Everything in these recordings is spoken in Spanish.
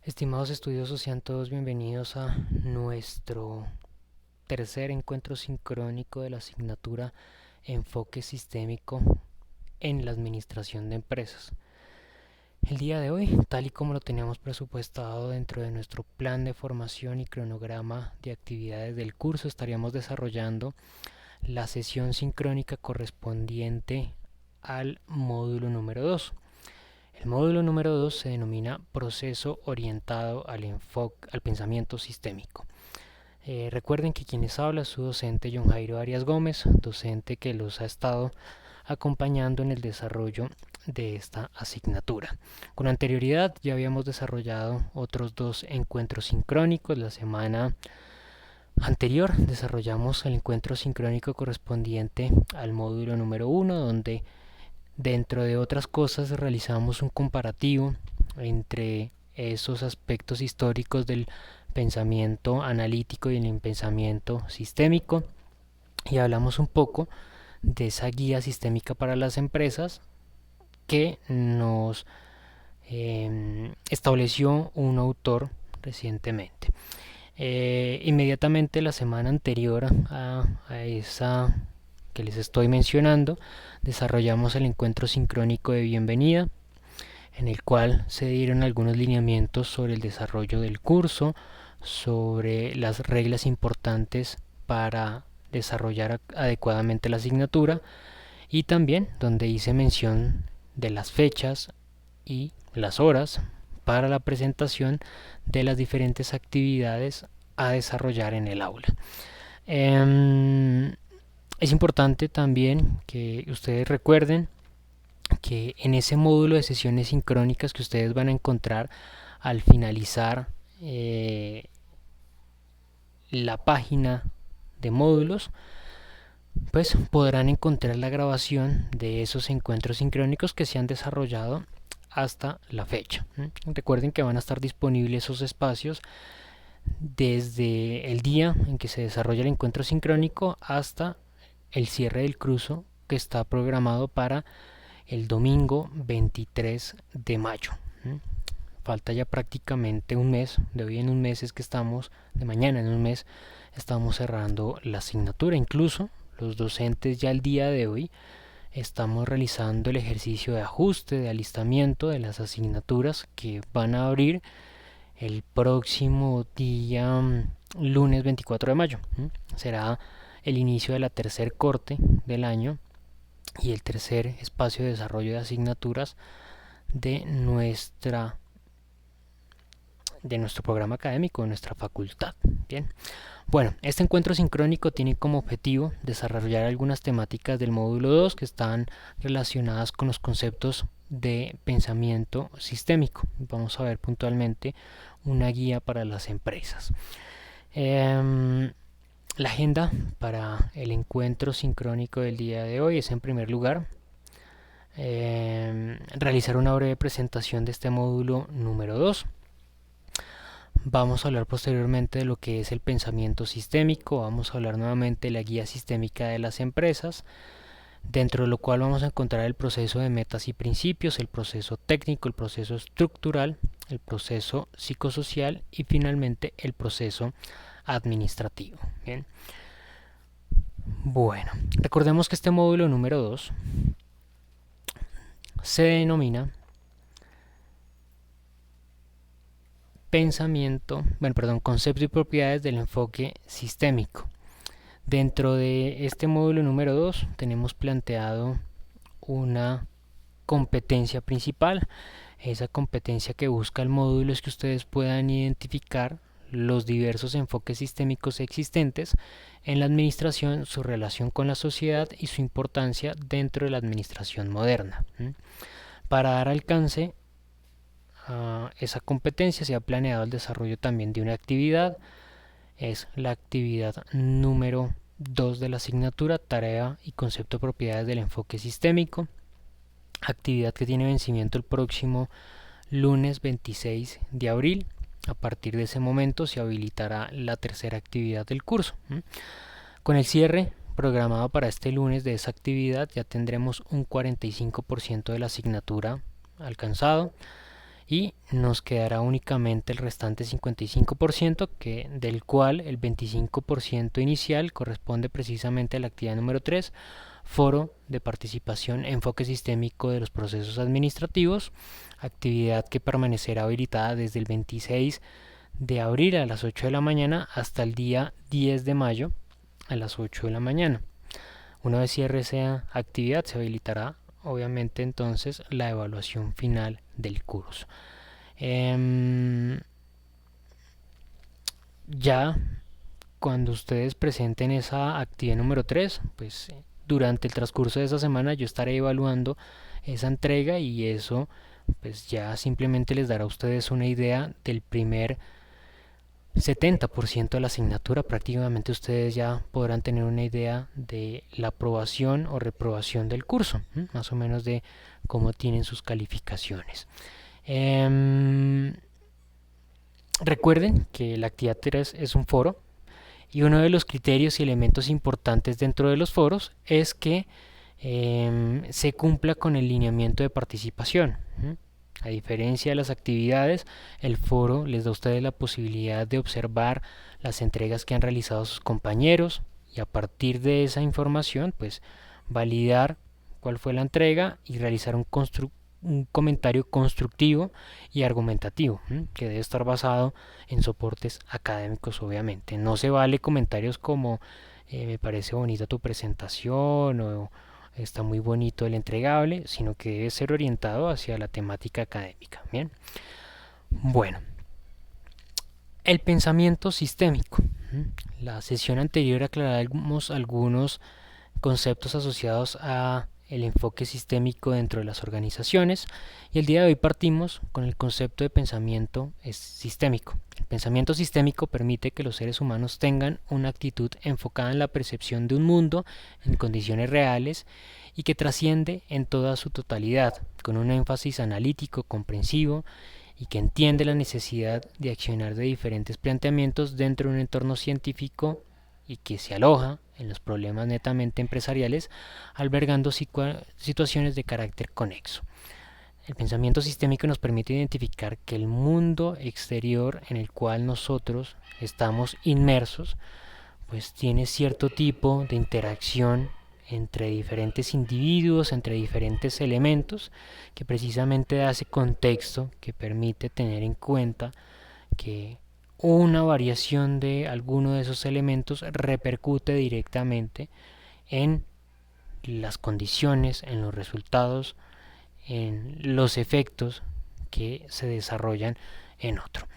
Estimados estudiosos, sean todos bienvenidos a nuestro tercer encuentro sincrónico de la asignatura Enfoque Sistémico en la Administración de Empresas. El día de hoy, tal y como lo teníamos presupuestado dentro de nuestro plan de formación y cronograma de actividades del curso, estaríamos desarrollando la sesión sincrónica correspondiente al módulo número 2. El módulo número 2 se denomina Proceso orientado al pensamiento sistémico. Recuerden que quienes habla es su docente John Jairo Arias Gómez, docente que los ha estado acompañando en el desarrollo de esta asignatura. Con anterioridad ya habíamos desarrollado otros dos encuentros sincrónicos. La semana anterior desarrollamos el encuentro sincrónico correspondiente al módulo número 1, donde dentro de otras cosas realizamos un comparativo entre esos aspectos históricos del pensamiento analítico y el pensamiento sistémico, y hablamos un poco de esa guía sistémica para las empresas que nos estableció un autor recientemente. Inmediatamente la semana anterior a esa que les estoy mencionando, desarrollamos el encuentro sincrónico de bienvenida, en el cual se dieron algunos lineamientos sobre el desarrollo del curso, sobre las reglas importantes para desarrollar adecuadamente la asignatura, y también donde hice mención de las fechas y las horas para la presentación de las diferentes actividades a desarrollar en el aula. Es importante también que ustedes recuerden que en ese módulo de sesiones sincrónicas que ustedes van a encontrar al finalizar la página de módulos, pues podrán encontrar la grabación de esos encuentros sincrónicos que se han desarrollado hasta la fecha. Recuerden que van a estar disponibles esos espacios desde el día en que se desarrolla el encuentro sincrónico hasta el cierre del curso, que está programado para el domingo 23 de mayo. Falta ya prácticamente un mes. De hoy en un mes es que estamos, de mañana en un mes estamos cerrando la asignatura. Incluso los docentes ya el día de hoy estamos realizando el ejercicio de ajuste, de alistamiento de las asignaturas que van a abrir el próximo día lunes 24 de mayo. Será el inicio de la tercer corte del año y el tercer espacio de desarrollo de asignaturas de nuestro programa académico, de nuestra facultad. Bien, bueno, este encuentro sincrónico tiene como objetivo desarrollar algunas temáticas del módulo 2 que están relacionadas con los conceptos de pensamiento sistémico. Vamos a ver puntualmente una guía para las empresas. La agenda para el encuentro sincrónico del día de hoy es, en primer lugar, realizar una breve presentación de este módulo número 2. Vamos a hablar posteriormente de lo que es el pensamiento sistémico. Vamos a hablar nuevamente de la guía sistémica de las empresas, dentro de lo cual vamos a encontrar el proceso de metas y principios, el proceso técnico, el proceso estructural, el proceso psicosocial y finalmente el proceso administrativo. Bien. Bueno, recordemos que este módulo número 2 se denomina conceptos y propiedades del enfoque sistémico. Dentro de este módulo número 2 tenemos planteado una competencia principal. Esa competencia que busca el módulo es que ustedes puedan identificar los diversos enfoques sistémicos existentes en la administración, su relación con la sociedad y su importancia dentro de la administración moderna. Para dar alcance a esa competencia se ha planeado el desarrollo también de una actividad. Es la actividad número 2 de la asignatura, tarea y concepto de propiedades del enfoque sistémico, actividad que tiene vencimiento el próximo lunes 26 de abril. A partir de ese momento se habilitará la tercera actividad del curso. Con el cierre programado para este lunes de esa actividad ya tendremos un 45% de la asignatura alcanzado, y nos quedará únicamente el restante 55%, del cual el 25% inicial corresponde precisamente a la actividad número 3, foro de participación, enfoque sistémico de los procesos administrativos, actividad que permanecerá habilitada desde el 26 de abril a las 8 de la mañana hasta el día 10 de mayo a las 8 de la mañana. Una vez cierre esa actividad, se habilitará obviamente entonces la evaluación final del curso. Ya cuando ustedes presenten esa actividad número 3, pues durante el transcurso de esa semana yo estaré evaluando esa entrega, y eso pues ya simplemente les dará a ustedes una idea del primer 70% de la asignatura. Prácticamente ustedes ya podrán tener una idea de la aprobación o reprobación del curso, más o menos de cómo tienen sus calificaciones. Recuerden que la actividad 3 es un foro, y uno de los criterios y elementos importantes dentro de los foros es que se cumpla con el lineamiento de participación. A diferencia de las actividades, el foro les da a ustedes la posibilidad de observar las entregas que han realizado sus compañeros, y a partir de esa información pues validar cuál fue la entrega y realizar un comentario constructivo y argumentativo, que debe estar basado en soportes académicos. Obviamente no se vale comentarios como me parece bonita tu presentación o está muy bonito el entregable, sino que debe ser orientado hacia la temática académica. Bien, bueno, el pensamiento sistémico. La sesión anterior aclaramos algunos conceptos asociados a el enfoque sistémico dentro de las organizaciones, y el día de hoy partimos con el concepto de pensamiento sistémico. El pensamiento sistémico permite que los seres humanos tengan una actitud enfocada en la percepción de un mundo en condiciones reales y que trasciende en toda su totalidad, con un énfasis analítico, comprensivo, y que entiende la necesidad de accionar de diferentes planteamientos dentro de un entorno científico, y que se aloja en los problemas netamente empresariales, albergando situaciones de carácter conexo. El pensamiento sistémico nos permite identificar que el mundo exterior en el cual nosotros estamos inmersos pues tiene cierto tipo de interacción entre diferentes individuos, entre diferentes elementos, que precisamente da ese contexto que permite tener en cuenta que una variación de alguno de esos elementos repercute directamente en las condiciones, en los resultados, en los efectos que se desarrollan en otro.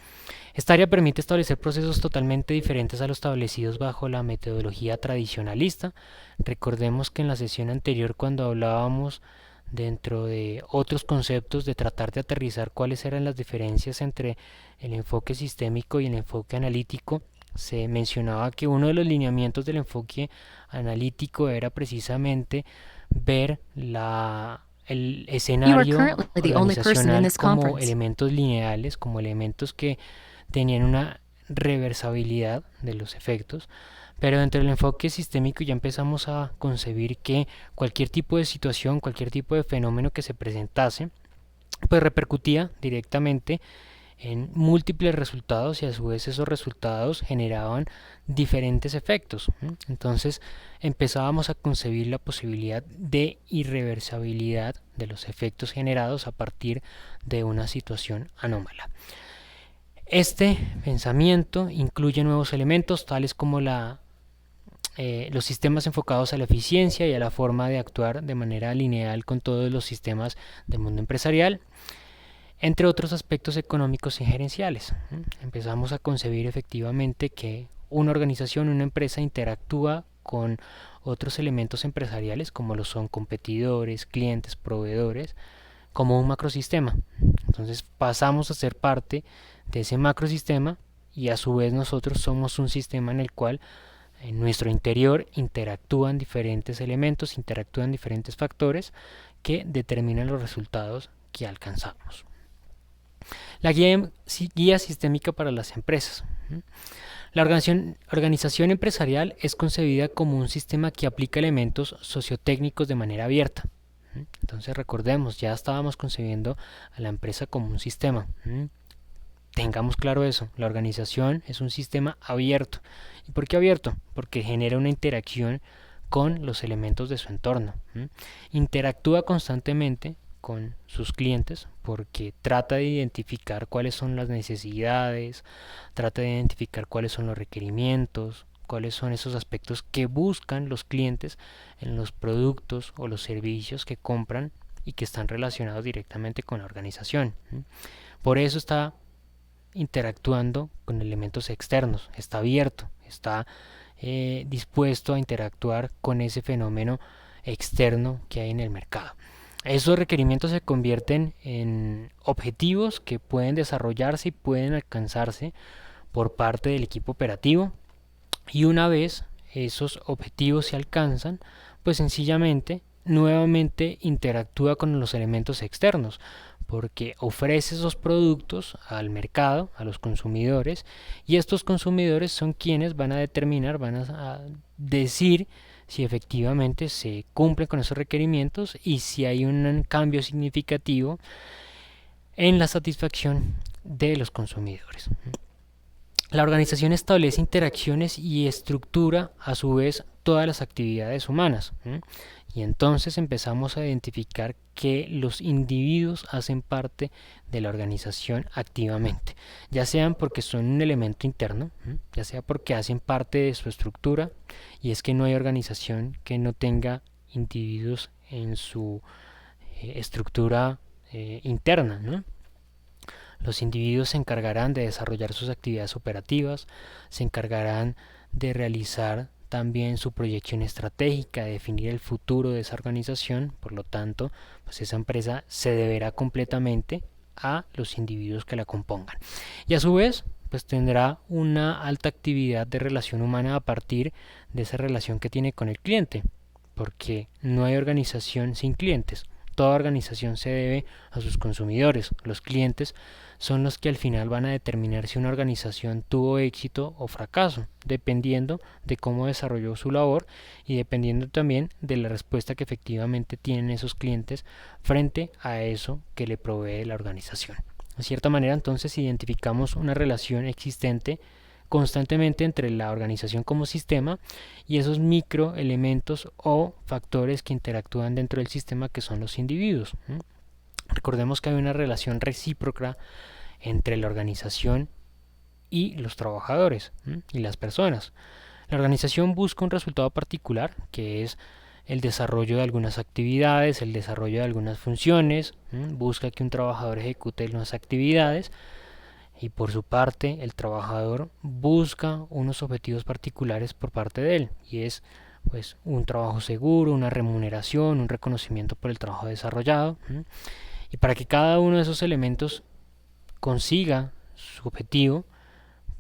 Esta área permite establecer procesos totalmente diferentes a los establecidos bajo la metodología tradicionalista. Recordemos que en la sesión anterior, cuando hablábamos dentro de otros conceptos de tratar de aterrizar cuáles eran las diferencias entre el enfoque sistémico y el enfoque analítico, se mencionaba que uno de los lineamientos del enfoque analítico era precisamente ver el escenario organizacional como elementos lineales, como elementos que tenían una reversibilidad de los efectos, pero dentro del enfoque sistémico ya empezamos a concebir que cualquier tipo de situación, cualquier tipo de fenómeno que se presentase, pues repercutía directamente en múltiples resultados, y a su vez esos resultados generaban diferentes efectos. Entonces empezábamos a concebir la posibilidad de irreversibilidad de los efectos generados a partir de una situación anómala. Este pensamiento incluye nuevos elementos tales como los sistemas enfocados a la eficiencia y a la forma de actuar de manera lineal con todos los sistemas del mundo empresarial, entre otros aspectos económicos y gerenciales. Empezamos a concebir efectivamente que una organización, una empresa interactúa con otros elementos empresariales como lo son competidores, clientes, proveedores, como un macrosistema. Entonces pasamos a ser parte de ese macrosistema, y a su vez nosotros somos un sistema en el cual en nuestro interior interactúan diferentes elementos, interactúan diferentes factores que determinan los resultados que alcanzamos. La guía sistémica para las empresas. La organización empresarial es concebida como un sistema que aplica elementos sociotécnicos de manera abierta. Entonces recordemos, ya estábamos concebiendo a la empresa como un sistema. Tengamos claro eso, la organización es un sistema abierto. ¿Y por qué abierto? Porque genera una interacción con los elementos de su entorno. Interactúa constantemente con sus clientes porque trata de identificar cuáles son las necesidades, trata de identificar cuáles son los requerimientos, cuáles son esos aspectos que buscan los clientes en los productos o los servicios que compran y que están relacionados directamente con la organización. Por eso está interactuando con elementos externos, está abierto, está dispuesto a interactuar con ese fenómeno externo que hay en el mercado. Esos requerimientos se convierten en objetivos que pueden desarrollarse y pueden alcanzarse por parte del equipo operativo, y una vez esos objetivos se alcanzan, pues sencillamente nuevamente interactúa con los elementos externos, porque ofrece esos productos al mercado, a los consumidores, y estos consumidores son quienes van a determinar, van a decir si efectivamente se cumplen con esos requerimientos y si hay un cambio significativo en la satisfacción de los consumidores. La organización establece interacciones y estructura a su vez todas las actividades humanas. Y entonces empezamos a identificar que los individuos hacen parte de la organización activamente, ya sean porque son un elemento interno, ya sea porque hacen parte de su estructura, y es que no hay organización que no tenga individuos en su estructura interna, ¿no? Los individuos se encargarán de desarrollar sus actividades operativas, se encargarán de realizar también su proyección estratégica, de definir el futuro de esa organización. Por lo tanto, pues esa empresa se deberá completamente a los individuos que la compongan. Y a su vez, pues tendrá una alta actividad de relación humana a partir de esa relación que tiene con el cliente, porque no hay organización sin clientes. Toda organización se debe a sus consumidores. Los clientes son los que al final van a determinar si una organización tuvo éxito o fracaso, dependiendo de cómo desarrolló su labor y dependiendo también de la respuesta que efectivamente tienen esos clientes frente a eso que le provee la organización. De cierta manera, entonces, identificamos una relación existente constantemente entre la organización como sistema y esos microelementos o factores que interactúan dentro del sistema, que son los individuos. Recordemos que hay una relación recíproca entre la organización y los trabajadores y las personas. La organización busca un resultado particular, que es el desarrollo de algunas actividades, el desarrollo de algunas funciones, busca que un trabajador ejecute unas actividades, y por su parte el trabajador busca unos objetivos particulares por parte de él, y es pues un trabajo seguro, una remuneración, un reconocimiento por el trabajo desarrollado. Y para que cada uno de esos elementos consiga su objetivo,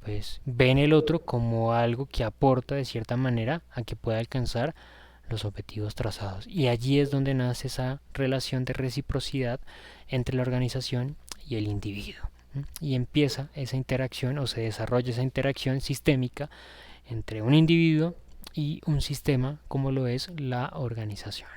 pues ven el otro como algo que aporta de cierta manera a que pueda alcanzar los objetivos trazados. Y allí es donde nace esa relación de reciprocidad entre la organización y el individuo. Y empieza esa interacción, o se desarrolla esa interacción sistémica entre un individuo y un sistema como lo es la organización.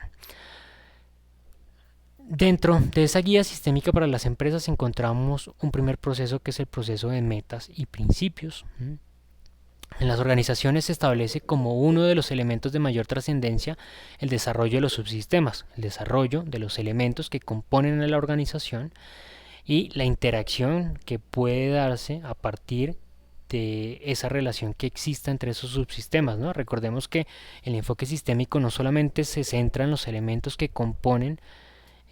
Dentro de esa guía sistémica para las empresas encontramos un primer proceso, que es el proceso de metas y principios. En las organizaciones se establece como uno de los elementos de mayor trascendencia el desarrollo de los subsistemas, el desarrollo de los elementos que componen a la organización y la interacción que puede darse a partir de esa relación que exista entre esos subsistemas, ¿no? Recordemos que el enfoque sistémico no solamente se centra en los elementos que componen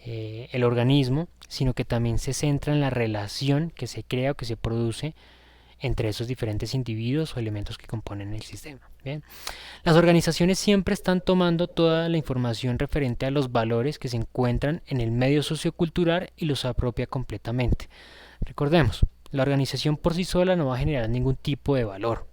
el organismo, sino que también se centra en la relación que se crea o que se produce entre esos diferentes individuos o elementos que componen el sistema. Bien. Las organizaciones siempre están tomando toda la información referente a los valores que se encuentran en el medio sociocultural y los apropia completamente. Recordemos, la organización por sí sola no va a generar ningún tipo de valor.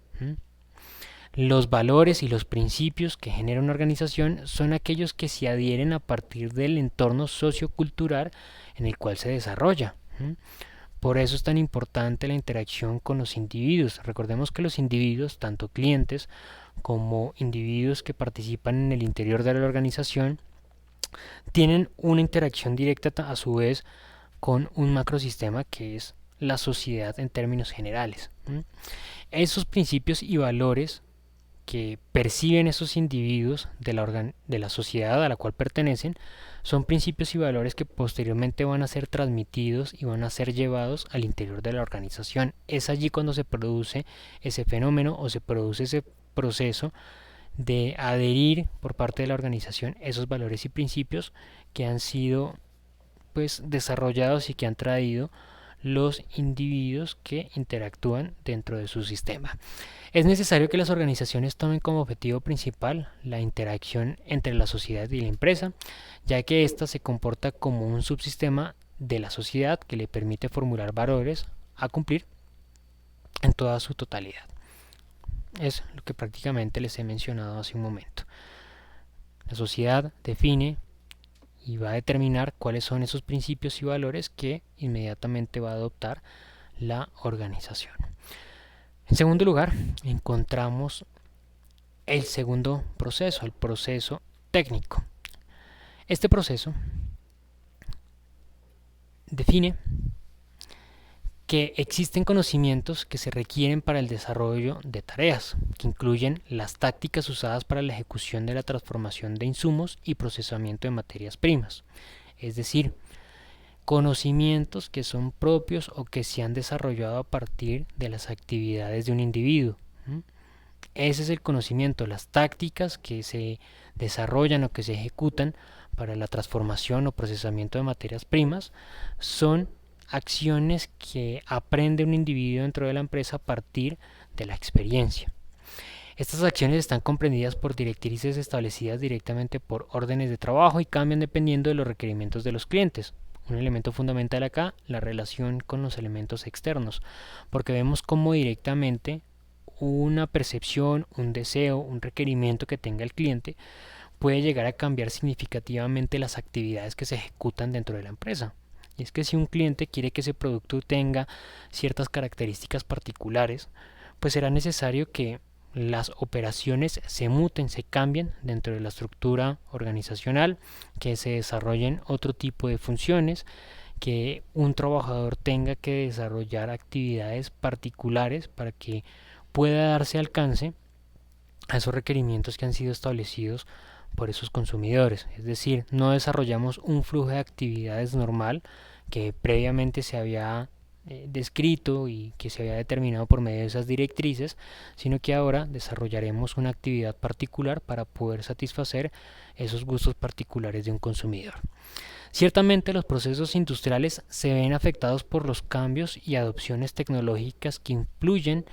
Los valores y los principios que genera una organización son aquellos que se adhieren a partir del entorno sociocultural en el cual se desarrolla. Por eso es tan importante la interacción con los individuos. Recordemos que los individuos, tanto clientes como individuos que participan en el interior de la organización, tienen una interacción directa a su vez con un macrosistema que es la sociedad en términos generales. Esos principios y valores que perciben esos individuos de la sociedad a la cual pertenecen son principios y valores que posteriormente van a ser transmitidos y van a ser llevados al interior de la organización. Es allí cuando se produce ese fenómeno o se produce ese proceso de adherir por parte de la organización esos valores y principios que han sido pues desarrollados y que han traído los individuos que interactúan dentro de su sistema. Es necesario que las organizaciones tomen como objetivo principal la interacción entre la sociedad y la empresa, ya que ésta se comporta como un subsistema de la sociedad que le permite formular valores a cumplir en toda su totalidad. Es lo que prácticamente les he mencionado hace un momento. La sociedad define y va a determinar cuáles son esos principios y valores que inmediatamente va a adoptar la organización. En segundo lugar, encontramos el segundo proceso, el proceso técnico. Este proceso define que existen conocimientos que se requieren para el desarrollo de tareas, que incluyen las tácticas usadas para la ejecución de la transformación de insumos y procesamiento de materias primas, es decir, conocimientos que son propios o que se han desarrollado a partir de las actividades de un individuo. Ese es el conocimiento, las tácticas que se desarrollan o que se ejecutan para la transformación o procesamiento de materias primas son acciones que aprende un individuo dentro de la empresa a partir de la experiencia. Estas acciones están comprendidas por directrices establecidas directamente por órdenes de trabajo y cambian dependiendo de los requerimientos de los clientes. Un elemento fundamental acá, la relación con los elementos externos, porque vemos cómo directamente una percepción, un deseo, un requerimiento que tenga el cliente puede llegar a cambiar significativamente las actividades que se ejecutan dentro de la empresa. Y es que si un cliente quiere que ese producto tenga ciertas características particulares, pues será necesario que las operaciones se muten, se cambien dentro de la estructura organizacional, que se desarrollen otro tipo de funciones, que un trabajador tenga que desarrollar actividades particulares para que pueda darse alcance a esos requerimientos que han sido establecidos por esos consumidores. Es decir, no desarrollamos un flujo de actividades normal que previamente se había descrito y que se había determinado por medio de esas directrices, sino que ahora desarrollaremos una actividad particular para poder satisfacer esos gustos particulares de un consumidor. Ciertamente los procesos industriales se ven afectados por los cambios y adopciones tecnológicas que influyen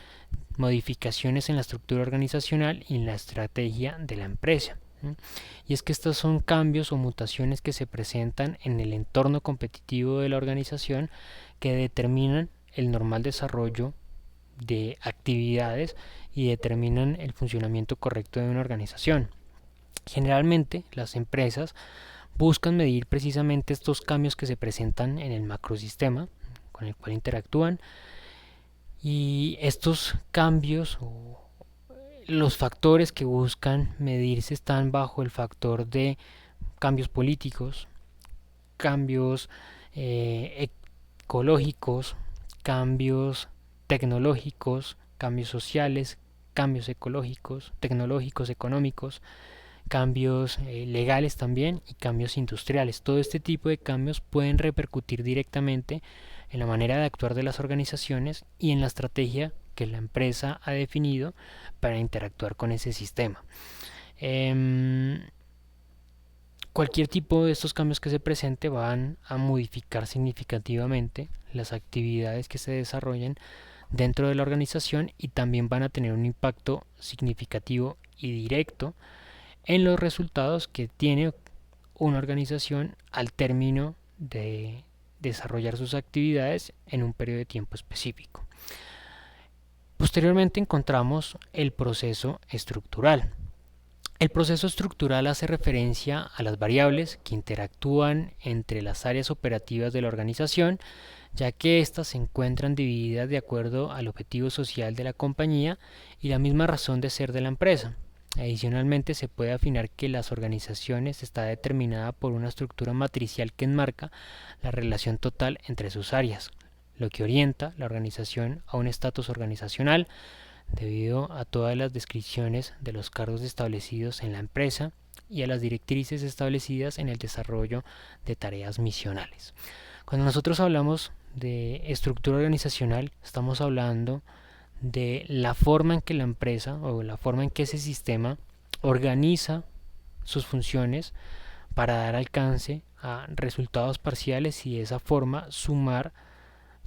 modificaciones en la estructura organizacional y en la estrategia de la empresa. Y es que estos son cambios o mutaciones que se presentan en el entorno competitivo de la organización que determinan el normal desarrollo de actividades y determinan el funcionamiento correcto de una organización. Generalmente las empresas buscan medir precisamente estos cambios que se presentan en el macrosistema con el cual interactúan, y estos cambios o los factores que buscan medirse están bajo el factor de cambios políticos, cambios ecológicos, cambios tecnológicos, cambios sociales, cambios ecológicos, tecnológicos, económicos, cambios legales también y cambios industriales. Todo este tipo de cambios pueden repercutir directamente en la manera de actuar de las organizaciones y en la estrategia que la empresa ha definido para interactuar con ese sistema. Cualquier tipo de estos cambios que se presente van a modificar significativamente las actividades que se desarrollan dentro de la organización y también van a tener un impacto significativo y directo en los resultados que tiene una organización al término de desarrollar sus actividades en un periodo de tiempo específico. Posteriormente encontramos el proceso estructural. El proceso estructural hace referencia a las variables que interactúan entre las áreas operativas de la organización, ya que éstas se encuentran divididas de acuerdo al objetivo social de la compañía y la misma razón de ser de la empresa. Adicionalmente, se puede afinar que las organizaciones está determinada por una estructura matricial que enmarca la relación total entre sus áreas, lo que orienta la organización a un estatus organizacional debido a todas las descripciones de los cargos establecidos en la empresa y a las directrices establecidas en el desarrollo de tareas misionales. Cuando nosotros hablamos de estructura organizacional, estamos hablando de la forma en que la empresa o la forma en que ese sistema organiza sus funciones para dar alcance a resultados parciales y de esa forma sumar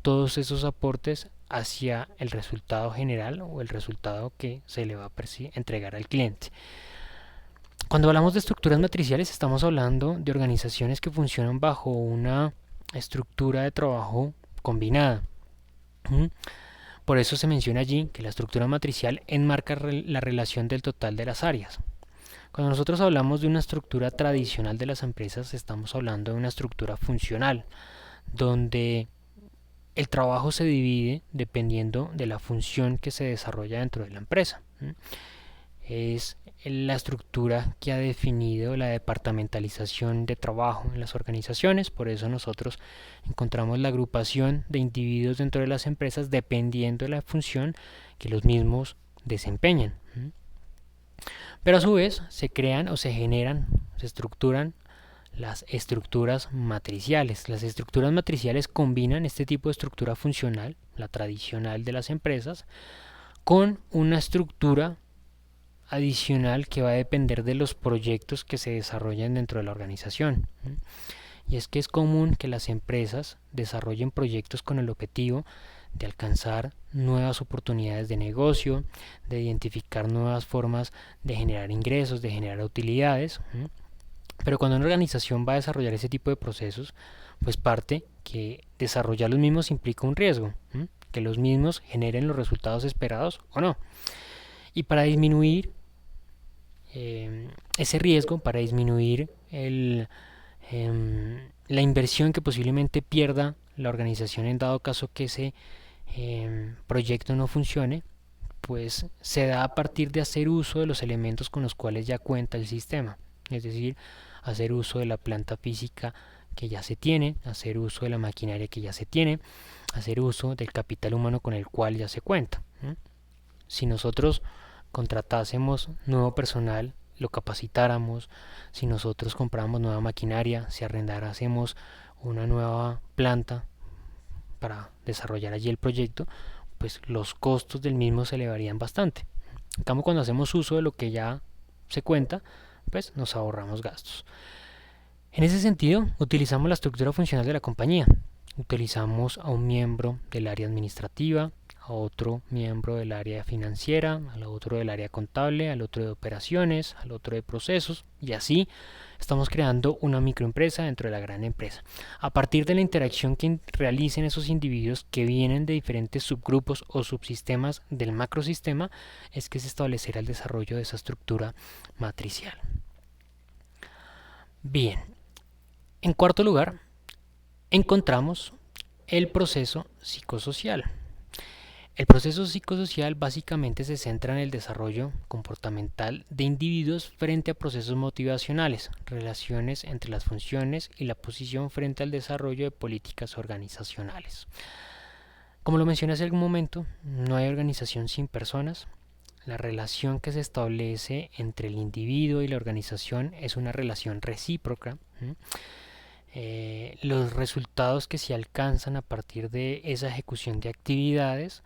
todos esos aportes hacia el resultado general o el resultado que se le va a entregar al cliente. Cuando hablamos de estructuras matriciales estamos hablando de organizaciones que funcionan bajo una estructura de trabajo combinada. Por eso se menciona allí que la estructura matricial enmarca la relación del total de las áreas. Cuando nosotros hablamos de una estructura tradicional de las empresas, estamos hablando de una estructura funcional, donde el trabajo se divide dependiendo de la función que se desarrolla dentro de la empresa. Es la estructura que ha definido la departamentalización de trabajo en las organizaciones, por eso nosotros encontramos la agrupación de individuos dentro de las empresas dependiendo de la función que los mismos desempeñan. Pero a su vez se crean o se generan, se estructuran las estructuras matriciales. Las estructuras matriciales combinan este tipo de estructura funcional, la tradicional de las empresas, con una estructura adicional que va a depender de los proyectos que se desarrollen dentro de la organización. Y es que es común que las empresas desarrollen proyectos con el objetivo de alcanzar nuevas oportunidades de negocio, de identificar nuevas formas de generar ingresos, de generar utilidades. Pero cuando una organización va a desarrollar ese tipo de procesos, pues parte que desarrollar los mismos implica un riesgo, que los mismos generen los resultados esperados o no. Y para disminuir ese riesgo, para disminuir la inversión que posiblemente pierda la organización en dado caso que ese proyecto no funcione, pues se da a partir de hacer uso de los elementos con los cuales ya cuenta el sistema, es decir, hacer uso de la planta física que ya se tiene, hacer uso de la maquinaria que ya se tiene, hacer uso del capital humano con el cual ya se cuenta. Si nosotros contratásemos nuevo personal, lo capacitáramos, si nosotros compráramos nueva maquinaria, si arrendáramos una nueva planta para desarrollar allí el proyecto, pues los costos del mismo se elevarían bastante. En cambio, cuando hacemos uso de lo que ya se cuenta, pues nos ahorramos gastos. En ese sentido, utilizamos la estructura funcional de la compañía. Utilizamos a un miembro del área administrativa, a otro miembro del área financiera, al otro del área contable, al otro de operaciones, al otro de procesos, y así estamos creando una microempresa dentro de la gran empresa. A partir de la interacción que realicen esos individuos que vienen de diferentes subgrupos o subsistemas del macrosistema, es que se establecerá el desarrollo de esa estructura matricial. Bien, en cuarto lugar, encontramos el proceso psicosocial. El proceso psicosocial básicamente se centra en el desarrollo comportamental de individuos frente a procesos motivacionales, relaciones entre las funciones y la posición frente al desarrollo de políticas organizacionales. Como lo mencioné hace algún momento, no hay organización sin personas. La relación que se establece entre el individuo y la organización es una relación recíproca. Los resultados que se alcanzan a partir de esa ejecución de actividades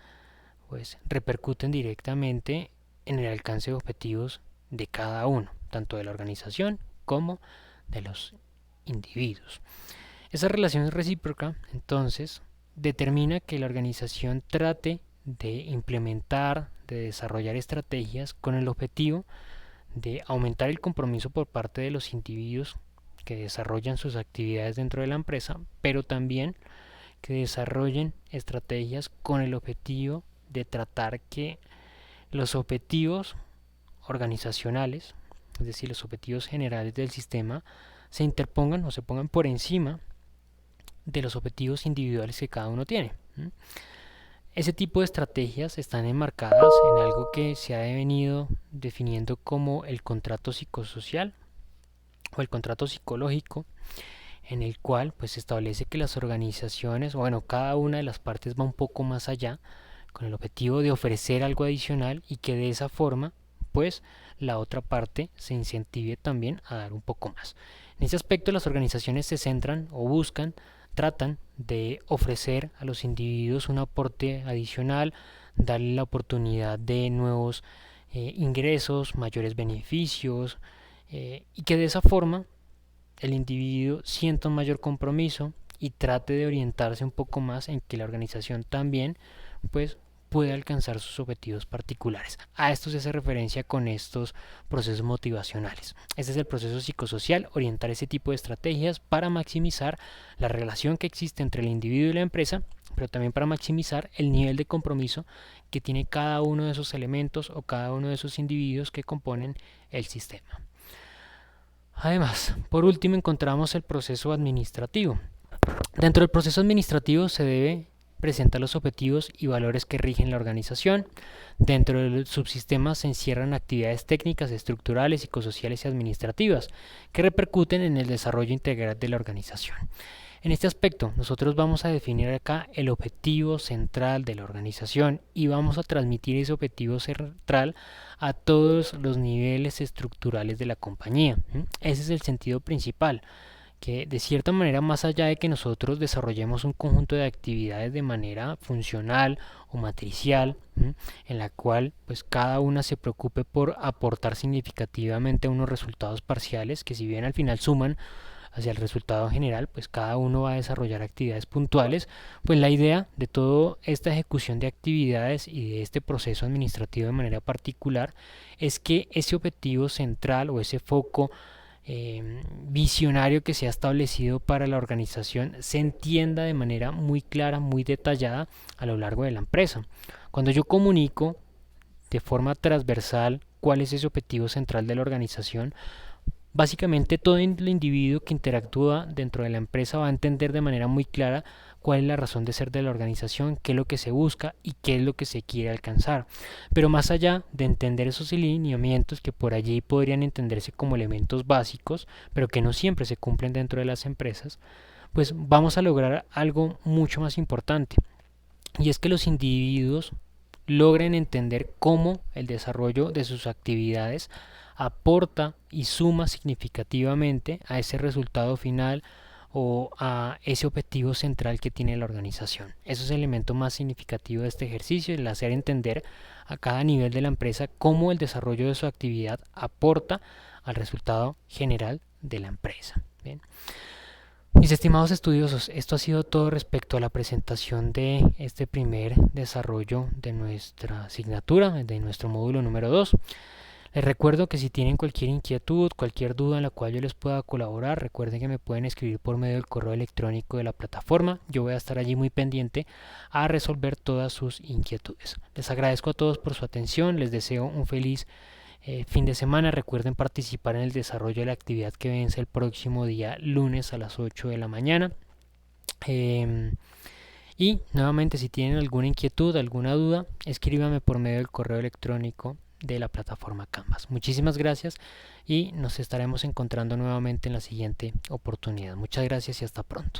pues repercuten directamente en el alcance de objetivos de cada uno, tanto de la organización como de los individuos. Esa relación recíproca entonces determina que la organización trate de implementar, de desarrollar estrategias con el objetivo de aumentar el compromiso por parte de los individuos que desarrollan sus actividades dentro de la empresa, pero también que desarrollen estrategias con el objetivo de tratar que los objetivos organizacionales, es decir, los objetivos generales del sistema, se interpongan o se pongan por encima de los objetivos individuales que cada uno tiene. Ese tipo de estrategias están enmarcadas en algo que se ha venido definiendo como el contrato psicosocial o el contrato psicológico, en el cual pues se establece que las organizaciones, bueno, cada una de las partes va un poco más allá con el objetivo de ofrecer algo adicional y que de esa forma pues la otra parte se incentive también a dar un poco más. En ese aspecto las organizaciones se centran o tratan de ofrecer a los individuos un aporte adicional, darle la oportunidad de nuevos ingresos, mayores beneficios, y que de esa forma el individuo sienta un mayor compromiso y trate de orientarse un poco más en que la organización también pues puede alcanzar sus objetivos particulares. A esto se hace referencia con estos procesos motivacionales. Este es el proceso psicosocial, orientar ese tipo de estrategias para maximizar la relación que existe entre el individuo y la empresa, pero también para maximizar el nivel de compromiso que tiene cada uno de esos elementos o cada uno de esos individuos que componen el sistema. Además, por último encontramos el proceso administrativo. Dentro del proceso administrativo se debe presentar los objetivos y valores que rigen la organización. Dentro del subsistema se encierran actividades técnicas, estructurales, psicosociales y administrativas que repercuten en el desarrollo integral de la organización. En este aspecto, nosotros vamos a definir acá el objetivo central de la organización y vamos a transmitir ese objetivo central a todos los niveles estructurales de la compañía. Ese es el sentido principal, que de cierta manera, más allá de que nosotros desarrollemos un conjunto de actividades de manera funcional o matricial, en la cual pues cada una se preocupe por aportar significativamente a unos resultados parciales que, si bien al final suman hacia el resultado general, pues cada uno va a desarrollar actividades puntuales. Pues la idea de toda esta ejecución de actividades y de este proceso administrativo de manera particular es que ese objetivo central o ese foco visionario que se ha establecido para la organización se entienda de manera muy clara, muy detallada a lo largo de la empresa. Cuando yo comunico de forma transversal cuál es ese objetivo central de la organización, básicamente todo el individuo que interactúa dentro de la empresa va a entender de manera muy clara cuál es la razón de ser de la organización, qué es lo que se busca y qué es lo que se quiere alcanzar. Pero más allá de entender esos lineamientos que por allí podrían entenderse como elementos básicos, pero que no siempre se cumplen dentro de las empresas, pues vamos a lograr algo mucho más importante. Y es que los individuos logren entender cómo el desarrollo de sus actividades aporta y suma significativamente a ese resultado final o a ese objetivo central que tiene la organización. Eso es el elemento más significativo de este ejercicio, el hacer entender a cada nivel de la empresa cómo el desarrollo de su actividad aporta al resultado general de la empresa. Bien. Mis estimados estudiosos, esto ha sido todo respecto a la presentación de este primer desarrollo de nuestra asignatura, de nuestro módulo número 2. Les recuerdo que si tienen cualquier inquietud, cualquier duda en la cual yo les pueda colaborar, recuerden que me pueden escribir por medio del correo electrónico de la plataforma. Yo voy a estar allí muy pendiente a resolver todas sus inquietudes. Les agradezco a todos por su atención, les deseo un feliz fin de semana. Recuerden participar en el desarrollo de la actividad que vence el próximo día lunes a las 8 de la mañana. Y nuevamente, si tienen alguna inquietud, alguna duda, escríbame por medio del correo electrónico de la plataforma Canvas. Muchísimas gracias y nos estaremos encontrando nuevamente en la siguiente oportunidad. Muchas gracias y hasta pronto.